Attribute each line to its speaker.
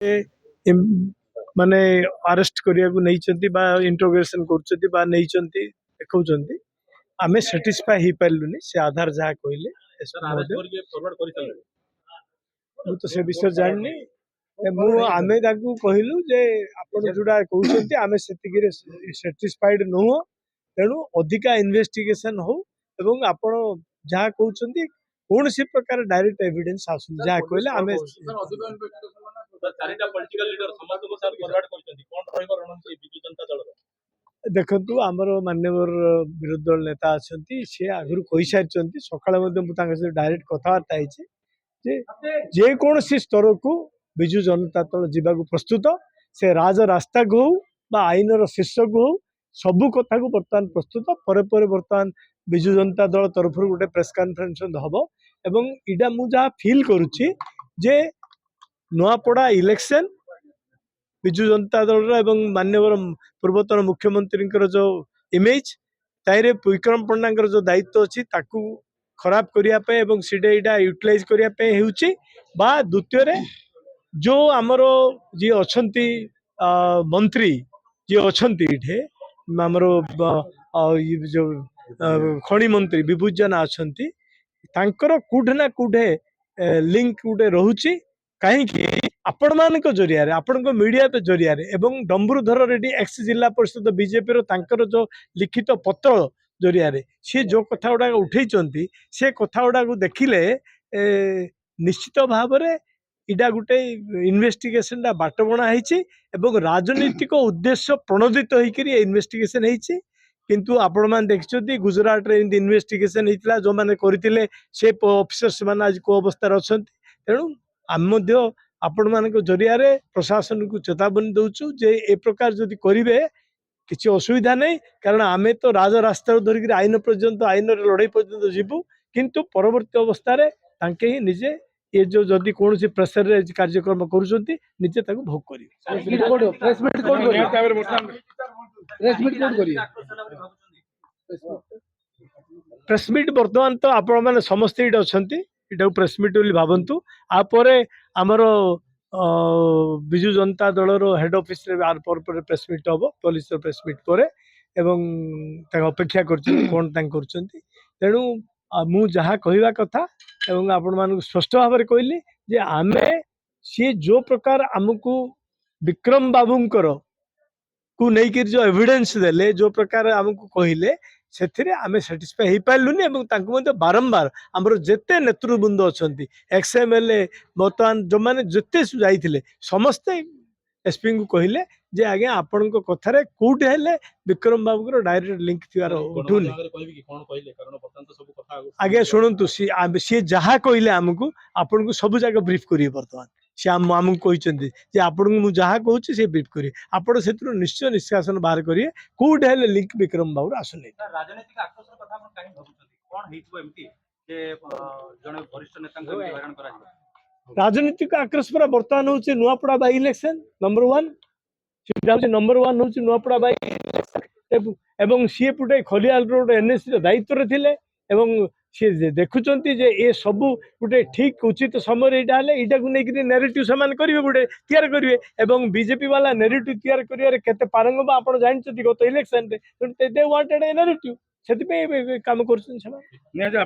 Speaker 1: इम- माने अरेस्ट करिया नहीं इंट्रोगेशन कर आमे सेटिस्फाई ही पार्लुनी से आधार जहाँ कहले मु तो से विषय जाननी मु आमे ताकू कहलु जे आपण जोड़ा कहउछंती आमे सेतिकिरे सेटिस्फाइड नुह तेणु अधिका इन्वेस्टिगेशन हो एवं आपण जहाँ कहउछंती कौन सी प्रकार डायरेक्ट एविडेंस आसुन जहाँ कहले आमे देखु आमर मान्यवर विरोधी दल नेता अच्छा सी आगु कही सारी सकाଳେ डायरेक्ट कथबार्ता जे कौन सी स्तर को विजु जनता दल जावाक प्रस्तुत से राज रास्ता को हो बा आईन शीर्ष को हो सबू कथा को बर्तमान प्रस्तुत पर बर्तमान विजु जनता दल तरफ गोटे प्रेस कॉन्फ्रेंस हम एवं इटा मुझे फील करुच्ची जे नुआपड़ा इलेक्शन विजु जनता दल एवं मान्यवर पूर्वतन मुख्यमंत्री जो इमेज ताइरे विक्रम पंडा जो दायित्व अच्छी ताकू खराब करने सीटे यहाँ यूटिलाइज करने बा द्वितीय जो आमर जी अच्छा मंत्री जी अच्छा ये आमर जो खनि मंत्री विभूत जेना अच्छा कौटे ना कौटे लिंक गोटे रोचे कहीं आपण मान जरिया आपण मीडिया जरिया एवं डम्बरुधर रेड्डी एक्स जिला परिषद बीजेपी तांकर जो लिखित पत्र जरिया सी जो कथा गुड़ा उठे से कथा गुड़ा देखिले निश्चित भाव में इटा गोटे इन्वेस्टिगेशन बाट बणा एवं राजनीतिक उद्देश्य प्रणोदित होकर इन्वेस्टिगेशन होती किंतु आपण मैंने देखते गुजरात रे इन्वेस्टिगेशन होता जो मैंने करते से ऑफिसर्स मैंने आज को अवस्था अच्छा तेणु आम आपण मान जरिया प्रशासन को चेतावनी दौचु जे ए प्रकार जदि करेंगे किसी असुविधा नहीं कारण आमे तो राज रास्ता धरिक आईन पर्यंत आईन लड़ाई पर्यंत जीवु किंतु परवर्ती अवस्था ही निजे ये जो जदि कौन सी प्रेसर कार्यक्रम करुँचे भोग प्रेसमिट बर्तमान तो आपण मैंने समस्ते ये अच्छा यहाँ प्रेसमिट भावतु आपर आमर विजु जनता दल हेड ऑफिस पर प्रेसमिट हम पुलिस प्रेसमिट पर अपेक्षा कौन तेणु मु जहाँ कहवा कथा एवं आपण मान स्पष्ट भाव में कहली जे आमे सी जो प्रकार आमको विक्रम बाबूंकर को लेकर जो एविडेंस देले जो प्रकार आमको कहले से आमे सेटिस्फाई हो पार्लुनि बारंबार आमर जेते नेतृवृंद अच्छा एक्सएमएलए बर्तमान जो मैंने जिते जाइए समस्ते एसपी को कहले जे आज्ञा आपण कथार कौटे हेले विक्रम बाबू डायरेक्ट लिंक थी उठूनी आज्ञा शुणु सी जहाँ कहले आमको आपन को सब जगह ब्रीफ करिए बर्तमान सी आमको कहते आपन को जहाँ कहूँ सी ब्रीफ करिए आपड़ से निश्चय निष्कासन बाहर करिए कौटे हेले लिंक विक्रम बाबू आसुनी राजनीतिक आक्रोश पर बर्तमान हूँ Nuapada by election number 1 number 1 हूँ नुआपड़ा बाई एवं सी पुटे खलियाल रोड एनएससी दायित्व थे सी देखुं ये सब गोटे ठीक उचित समय यहाँ को लेकिन नेरेटिव से करेंगे गोटे तैयार करेंगे बीजेपी वाला नेरेटिव तैयार करेंगे पारंगम आप जानते गत election they wanted A narrative से काम कर